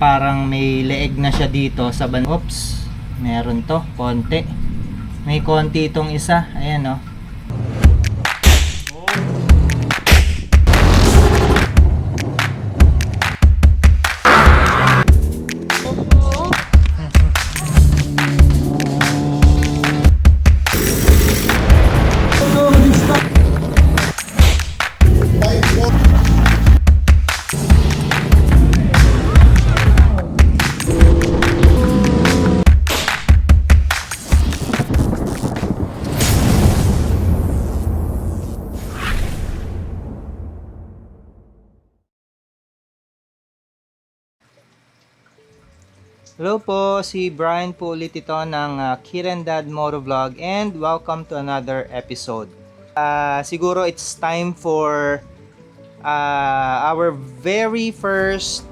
Parang may leeg na siya dito sa Oops, meron to, konti. May konti itong isa, ayan oh. Hello po, si Brian po ulit ito ng Kid and Dad Motovlog and welcome to another episode. Siguro it's time for our very first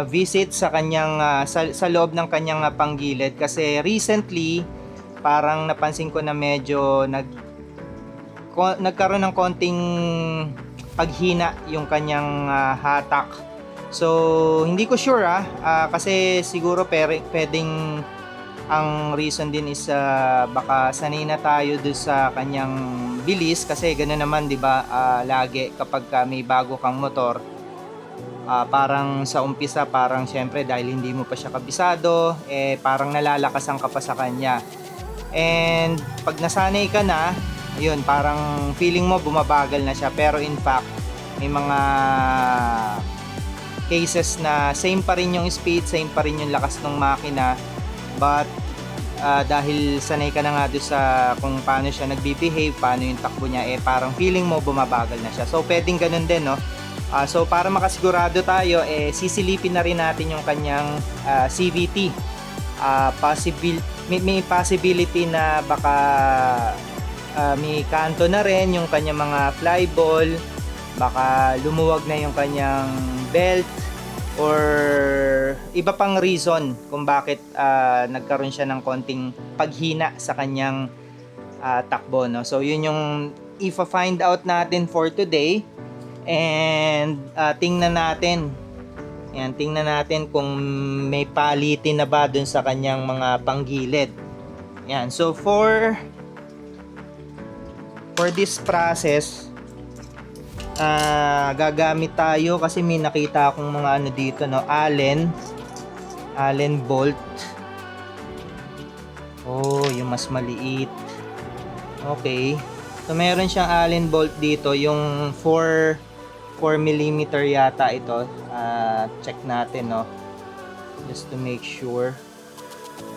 visit sa kanyang sa loob ng kanyang panggilid kasi recently parang napansin ko na medyo nagkaroon ng konting paghina yung kanyang hatak. So, hindi ko sure kasi siguro pwedeng ang reason din is baka sanay na tayo doon sa kanyang bilis kasi gano'n naman 'di ba lagi kapag may bago kang motor parang sa umpisa parang syempre dahil hindi mo pa siya kabisado parang nalalakasan ka pa sa kanya. And pag nasanay ka na, ayun parang feeling mo bumabagal na siya pero in fact may mga cases na same pa rin yung speed, same pa rin yung lakas ng makina but dahil sanay ka na nga doon sa kung paano siya nagbe-behave, paano yung takbo niya parang feeling mo bumabagal na siya. So pwedeng ganun din no. So para makasigurado tayo sisilipin na rin natin yung kanyang CVT. May possibility na baka may kanto na rin yung kanyang mga flyball, baka lumuwag na yung kanyang belt or iba pang reason kung bakit nagkaroon siya ng konting paghina sa kanyang takbo no. So yun yung find out natin for today and tingnan natin kung may palitin na ba dun sa kanyang mga panggilid. Yan. So for this process gagamit tayo kasi may nakita akong mga ano dito no, Allen bolt. Oh, yung mas maliit. Okay. So meron siyang Allen bolt dito, yung 4 mm yata ito. Check natin no. Just to make sure.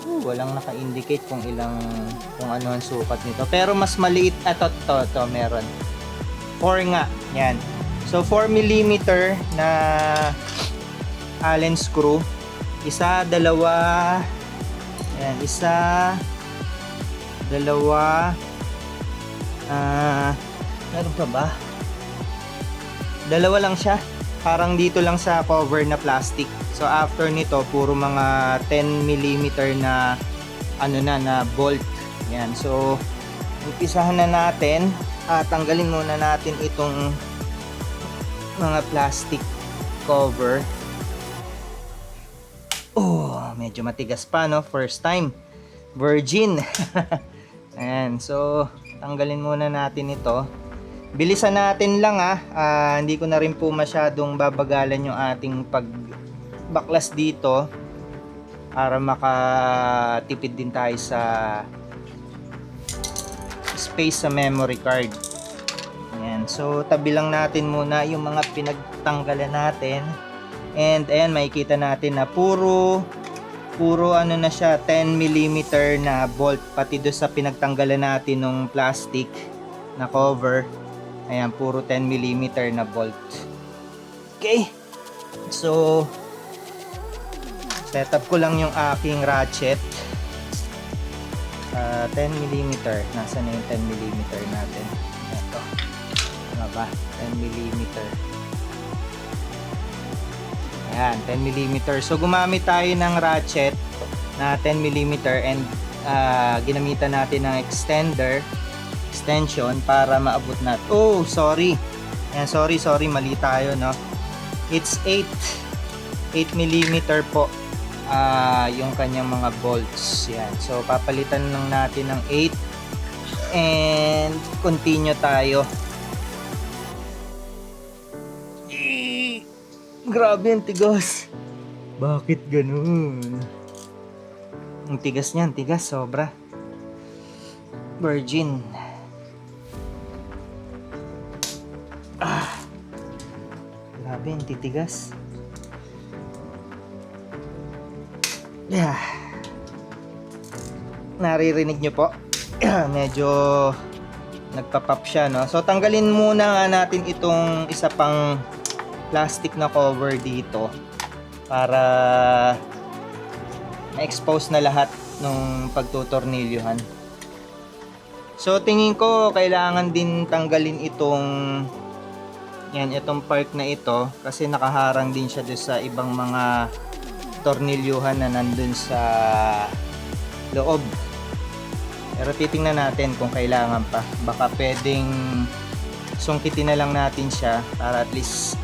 Walang naka-indicate kung ano ang sukat nito. Pero mas maliit to meron. 4 nga. Yan. So 4 mm na Allen screw. Isa, dalawa. Ayan, isa, dalawa. Meron pa ba? Dalawa lang siya. Parang dito lang sa cover na plastic. So after nito, puro mga 10 mm na na bolt. Yan. So umpisahan na natin. Tanggalin muna natin itong mga plastic cover. Medyo matigas pa no, first time virgin. Ayan, so tanggalin muna natin ito. Bilisan natin lang hindi ko na rin po masyadong babagalan yung ating pagbaklas dito para makatipid din tayo sa space sa memory card. Ayan. So tabi lang natin muna yung mga pinagtanggalan natin. And ayan, makikita natin na puro ano na siya, 10 mm na bolt pati do sa pinagtanggalan natin ng plastic na cover. Ayan, puro 10 mm na bolt. Okay. So set up ko lang yung aking ratchet. 10 mm. Nasaan na yung 10 mm natin? Ito. Ano ba? 10 mm. Ayan, 10 mm. So gumamit tayo ng ratchet na 10 mm and ginamitan natin ng extension para maabot natin. Oh, sorry. Ayan, sorry, mali tayo, no? It's 8 8mm po yung kanyang mga bolts. Yan. So papalitan lang natin ng 8 and continue tayo. Grabe ang tigas. Bakit ganun? Ang tigas niyan, tigas sobra. Virgin. Grabe ang titigas. Yeah. Naririnig nyo po? Medyo nagpa-pop siya, no? So tanggalin muna nga natin itong isa pang plastic na cover dito para ma-expose na lahat ng pagtutornilyohan. So tingin ko kailangan din tanggalin itong part na ito kasi nakaharang din siya doon sa ibang mga tornilyuhan na nandun sa loob. Pero titingnan natin kung kailangan pa. Baka pwedeng sungkitin na lang natin siya para at least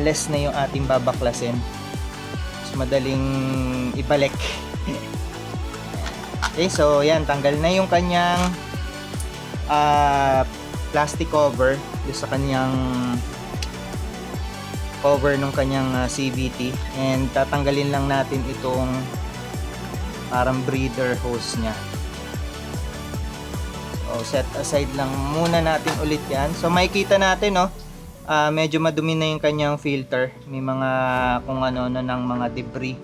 less na yung ating babaklasin. Mas madaling ibalik. Okay, so yan, tanggal na yung kanyang plastic cover doon sa kanyang cover ng kanyang CVT, and tatanggalin lang natin itong parang breather hose nya. So set aside lang muna natin ulit yan. So makikita natin, no, medyo madumi na yung kanyang filter, may mga kung ano ng mga debris.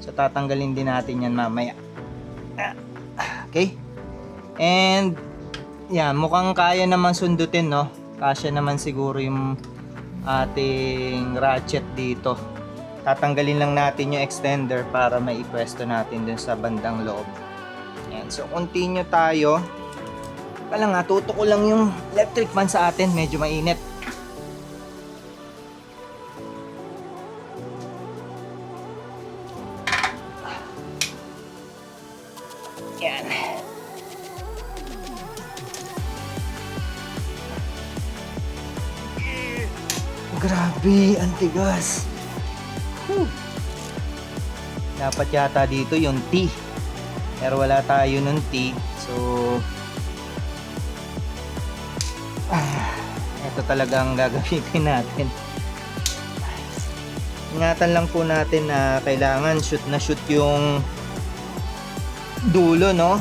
So tatanggalin din natin yan mamaya. Okay, and yan, mukhang kaya naman sundutin, no? Kasya naman siguro yung ating ratchet dito. Tatanggalin lang natin yung extender para maipwesto natin dun sa bandang loob. Yan, so continue tayo. Kala nga, tutok ko lang yung electric fan sa atin, medyo mainit. Yan. Grabe, ang tigas. Dapat yata dito yung T. Pero wala tayo ng T. So ito talagang gagamitin natin. Ingatan lang po natin na kailangan shoot na shoot yung dulo, no?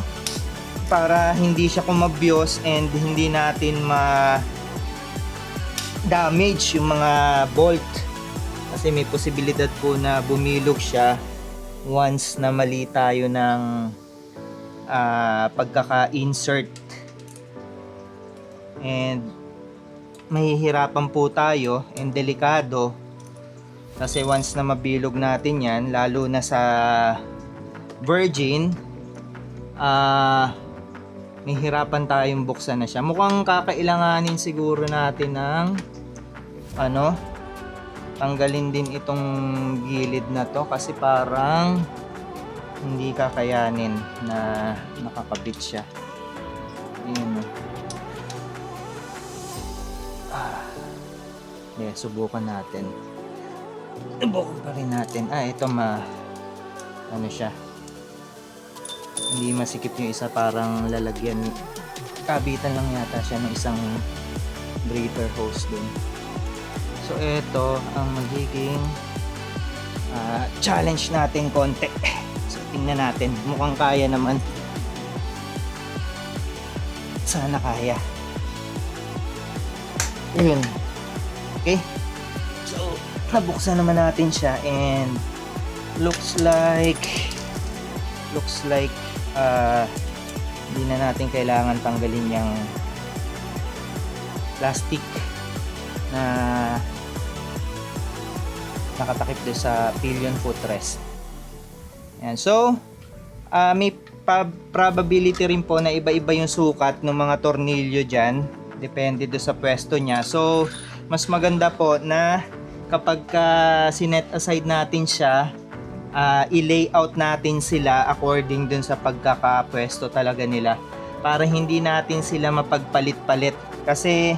Para hindi siya kumabyos and hindi natin damage yung mga bolt, kasi may posibilidad po na bumilog siya once na mali tayo ng pagkaka-insert, and mahihirapan po tayo and delikado kasi once na mabilog natin yan, lalo na sa virgin, mahihirapan tayong buksan na siya. Mukhang kakailanganin siguro natin ng tanggalin din itong gilid na to kasi parang hindi kakayanin na nakakabit siya. Ayun. Yeah, subukan natin. Subukan pa rin natin. Ito siya. Hindi masikip yung isa, parang lalagyan. Kabitan lang yata siya ng isang breather hose dun. So ito ang magiging challenge natin konti. So tingnan natin, mukhang kaya naman. Sana kaya. Ayun. Okay, so nabuksan naman natin siya and looks like hindi na natin kailangan tanggalin yung plastic na nakatakip doon sa pillion footrest. Yan. So may probability rin po na iba-iba yung sukat ng mga tornilyo dyan, depende doon sa pwesto nya. So mas maganda po na kapag sinet aside natin siya, i-layout natin sila according dun sa pagkakapwesto talaga nila, para hindi natin sila mapagpalit-palit. Kasi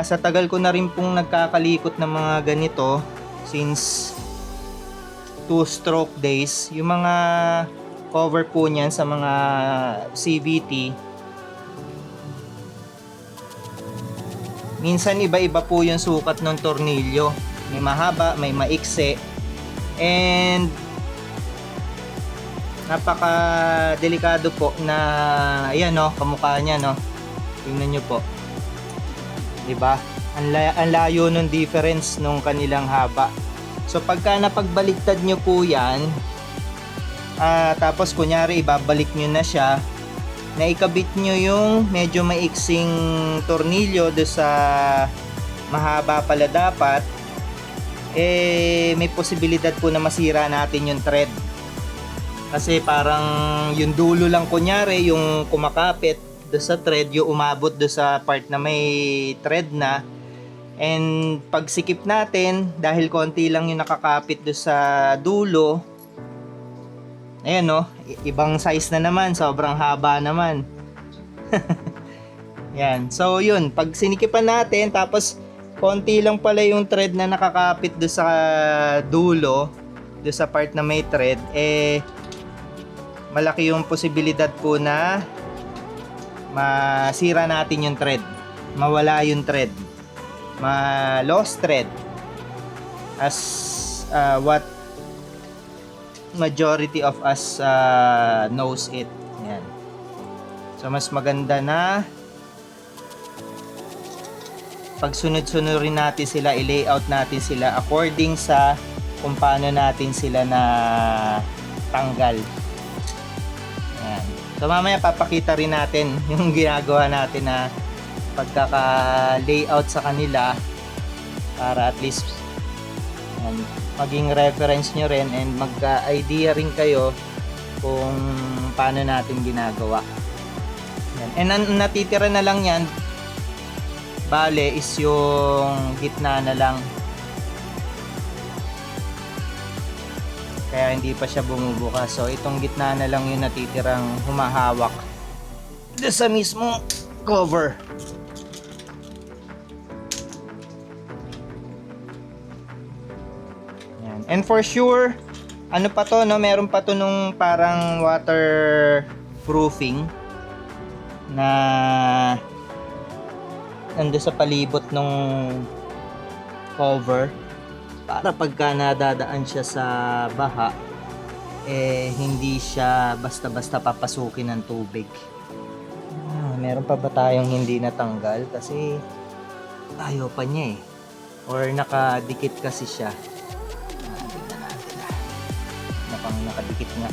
sa tagal ko na rin pong nagkakalikot ng mga ganito, since 2-stroke days. Yung mga cover po niyan sa mga CVT, minsan iba-iba po yung sukat ng tornilyo. May mahaba, may maikse, and napaka delikado po na ayan no, kamukha niya no. Tingnan niyo po. 'Di ba? Ang layo ng difference nung kanilang haba. So pagka napagbaliktad niyo po 'yan, tapos kunyari ibabalik niyo na siya, naikabit niyo yung medyo maiksing tornilyo do sa mahaba pala dapat, may posibilidad po na masira natin yung thread. Kasi parang yung dulo lang kunyari yung kumakapit do sa thread, yung umabot do sa part na may thread na, and pag sikip natin dahil konti lang yung nakakapit do sa dulo, ayan no, ibang size na naman, sobrang haba naman. Yan, so yun, pag sinikipan natin tapos konti lang pala yung thread na nakakapit do sa dulo, do sa part na may thread, malaki yung posibilidad po na masira natin yung thread, mawala yung thread, ma-lost thread, as what majority of us knows it. Yan. So mas maganda na pagsunod-sunurin natin sila, i-layout natin sila according sa kung paano natin sila na tanggal. Ayan. So mamaya papakita rin natin yung ginagawa natin na pagkaka-layout sa kanila para at least maging reference nyo rin and magka-idea rin kayo kung paano natin ginagawa. Ayan. And ang natitira na lang yan bale is yung gitna na lang, kaya hindi pa siya bumubukas. So itong gitna na lang yung natitirang humahawak doon sa mismo cover. Yan. And for sure, ano pa to no, meron pa to nung parang waterproofing na nando sa palibot ng cover para pagka nadadaan siya sa baha, hindi siya basta-basta papasukin ng tubig. Meron pa ba tayong hindi natanggal? Kasi ayaw pa niya or nakadikit kasi siya. Tignan natin napang nakadikit nga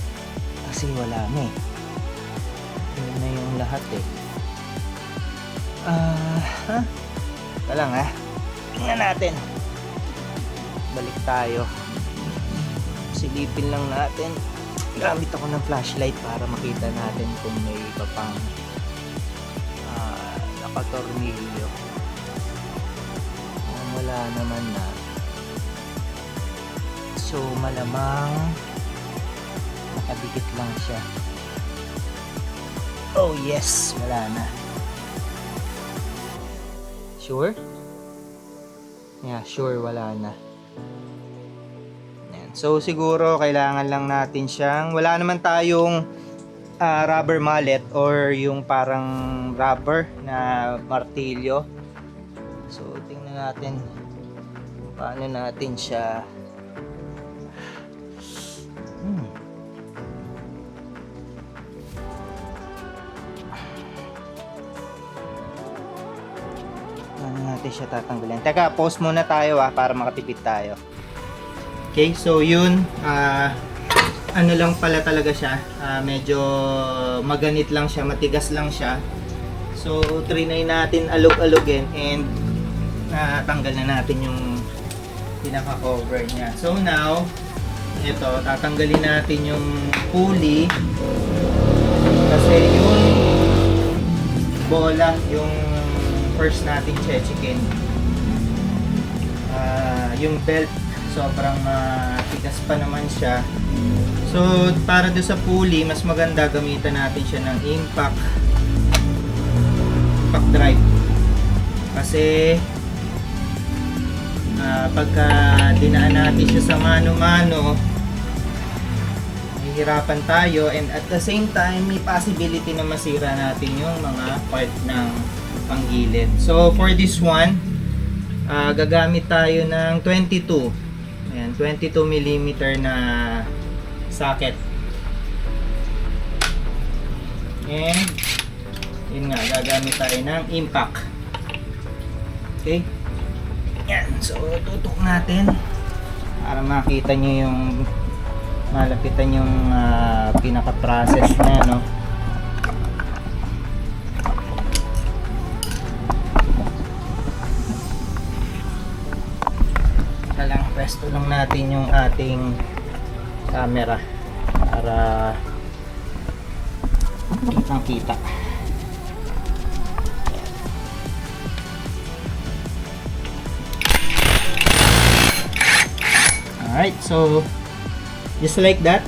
kasi wala na yun na yung lahat ito lang tingnan natin, balik tayo, silipin lang natin, gamit ako ng flashlight para makita natin kung may iba pang nakatornilyo. Wala naman na, so malamang nakadikit lang siya. Oh yes, wala na. Sure? Yeah, sure, wala na. Yan. So siguro kailangan lang natin siyang, wala naman tayong rubber mallet or yung parang rubber na martilyo. So tingnan natin kung paano natin siya natin siya tatanggalin. Teka, pause muna tayo para makatipid tayo. Okay, so yun, ano lang pala talaga siya, medyo maganit lang siya, matigas lang siya. So trinay natin alog-alogin and tanggal na natin yung pinaka-cover niya. So now, ito, tatanggalin natin yung pulley kasi yung bola, yung first nating chechikin, yung belt sobrang matigas pa naman siya. So para doon sa pulley, mas maganda gamitan natin siya ng impact drive kasi Pagka dinaan natin siya sa mano-mano, hirapan tayo, and at the same time may possibility na masira natin yung mga part ng panggilid. So for this one, gagamit tayo ng 22. Ayan, 22 mm na socket. And yun nga, gagamit tayo ng impact. Okay? Yan, so tutok natin para makita nyo yung malapitan yung pinaka-process na, no? Talang pwesto lang natin yung ating camera para kitang-kita. Alright, so just like that,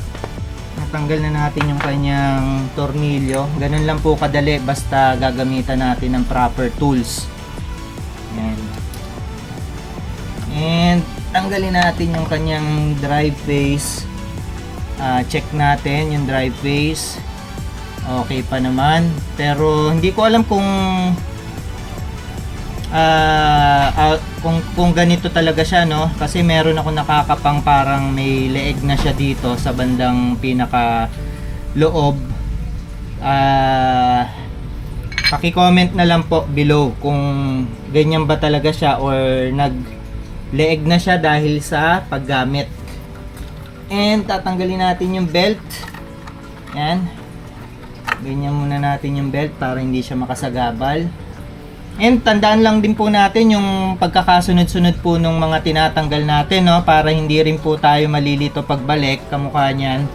natanggal na natin yung kanyang tornilyo. Ganun lang po kadali, basta gagamitan natin ng proper tools. Ayan. And tanggalin natin yung kanyang drive phase. Check natin yung drive phase. Okay pa naman. Pero hindi ko alam kung kung ganito talaga siya, no? Kasi meron ako nakakapang parang may leeg na siya dito sa bandang pinaka loob. Paki-comment na lang po below kung ganyan ba talaga siya or nag-leeg na siya dahil sa paggamit. And tatanggalin natin yung belt. Yan. Ganyan muna natin yung belt para hindi siya makasagabal. And tandaan lang din po natin yung pagkakasunod-sunod po ng mga tinatanggal natin, no? Para hindi rin po tayo malilito pagbalik. Kamukha niyan.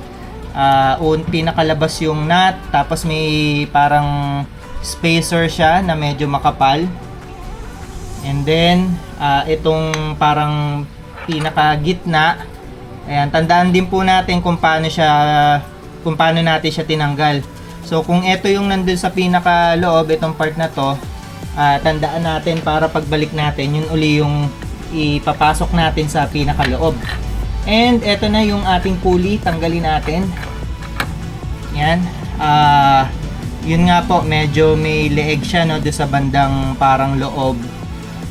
Pinakalabas yung nut, tapos may parang spacer siya na medyo makapal. And then, itong parang pinakagitna. Ayan, tandaan din po natin kung paano natin siya tinanggal. So, kung ito yung nandun sa pinakaloob, itong part na to, tandaan natin para pagbalik natin, yun uli yung ipapasok natin sa pinakaloob. And eto na yung ating pulley, tanggalin natin. Yan. Yun nga po, medyo may leeg siya, no, doon sa bandang parang loob.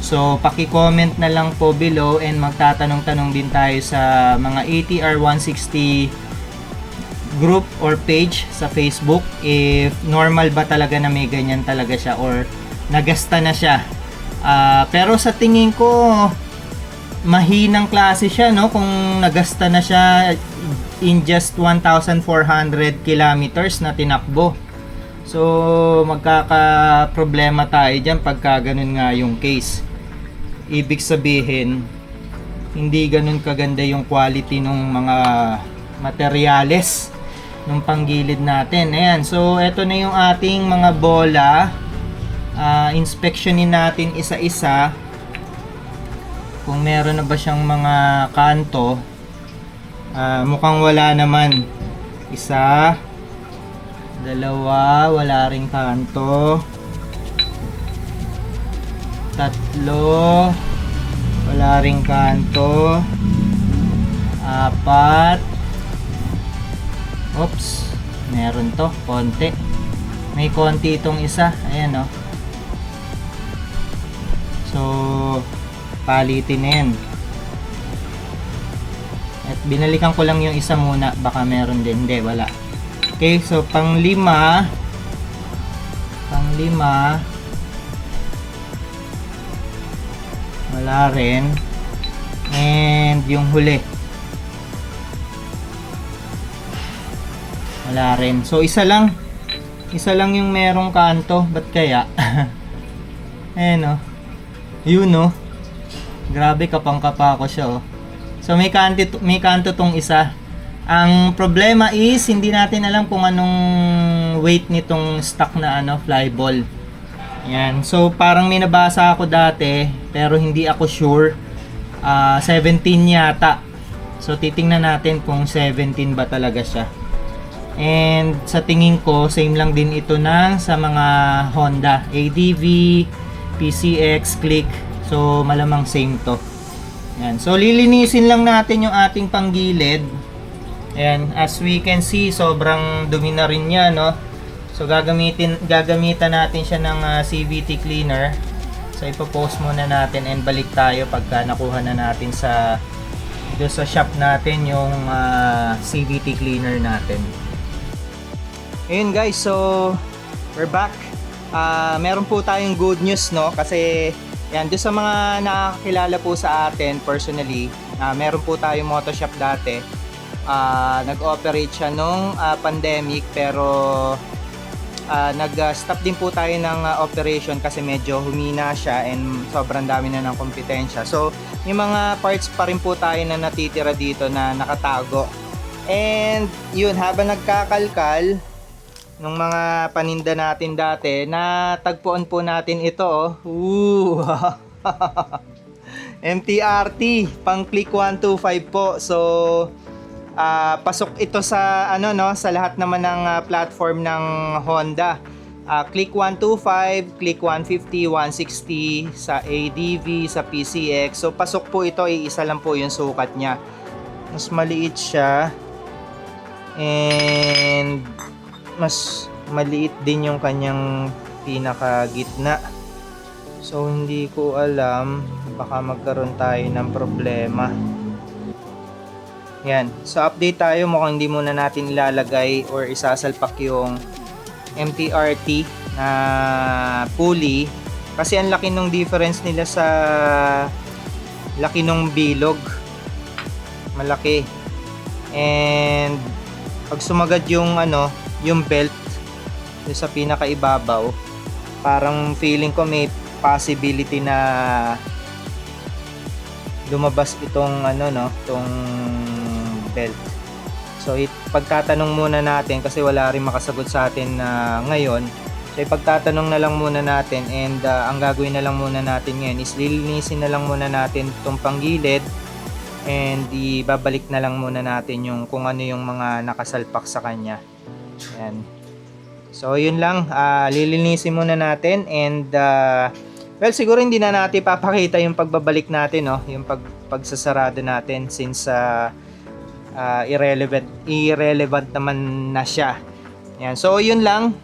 So paki-comment na lang po below, and magtatanong-tanong din tayo sa mga ATR 160 group or page sa Facebook if normal ba talaga na may ganyan talaga siya or nagasta na siya. Pero sa tingin ko mahinang klase siya, no, kung nagasta na siya in just 1,400 kilometers na tinakbo. So magkaka-problema tayo dyan pagka ganun nga yung case. Ibig sabihin hindi ganun kaganda yung quality ng mga materyales ng panggilid natin. Ayan, so eto na yung ating mga bola. Inspeksyonin natin isa-isa kung meron na ba siyang mga kanto. Mukhang wala naman. Isa, dalawa, wala ring kanto. Tatlo, wala ring kanto. Apat, oops, meron to, konti. May konti itong isa, ayan, oh. So palitin na yan. At binalikan ko lang yung isa muna, baka meron din. Hindi, wala. Okay, so pang-lima, wala rin. And yung huli, wala rin. So isa lang yung merong kanto. Ba't kaya? Ayan, oh. Yun, no. Grabe, kapang-kapa ko siya, oh. So may kanto tong isa. Ang problema is hindi natin alam kung anong weight nitong stock na flyball. Yan. So parang may nabasa ako dati pero hindi ako sure. 17 yata. So titingnan natin kung 17 ba talaga siya. And sa tingin ko same lang din ito na sa mga Honda ADV, PCX, Click. So malamang same to. Yan. So lilinisin lang natin yung ating panggilid. Ayan, as we can see, sobrang dumi na rin niya, no? So gagamitan natin siya ng CVT cleaner. So ipo-post muna natin and balik tayo pagka nakuha na natin sa shop natin yung CVT cleaner natin. Ayun guys, so we're back. Meron po tayong good news, no? Kasi yan, doon sa mga nakakilala po sa atin personally, meron po tayong moto shop dati. Nag-operate siya nung pandemic, pero nag-stop din po tayo ng operation kasi medyo humina siya and sobrang dami na ng kompetensya. So, may mga parts pa rin po tayo na natitira dito na nakatago. And yun, habang nagkakalkal nung mga paninda natin dati, natagpuan po natin ito, oh. Ooh. MTRT pang Click 125 po. So pasok ito sa sa lahat naman ng platform ng Honda. Click 125, Click 150, 160 sa ADV, sa PCX. So pasok po ito, isa lang po yung sukat niya. Mas maliit siya and mas maliit din yung kanyang pinaka gitna. So hindi ko alam, baka magkaroon tayo ng problema. Yan, so update tayo, mukhang hindi muna natin ilalagay or isasalpak yung MTRT na pulley kasi ang laki ng difference nila sa laki ng bilog, malaki. And pag sumagad yung yung belt yung sa pinakaibabaw, parang feeling ko may possibility na lumabas itong itong belt. So pagtatanong muna natin kasi wala rin makasagot sa atin ngayon. So ipagtatanong na lang muna natin and ang gagawin na lang muna natin ngayon is lilinisin na lang muna natin itong panggilid and ibabalik na lang muna natin yung kung ano yung mga nakasalpak sa kanya. Yan. So yun lang, lilinisin muna natin and well, siguro hindi na natin papakita yung pagbabalik natin, no? Yung pagsasarado natin since irrelevant naman na siya. Yan. So yun lang.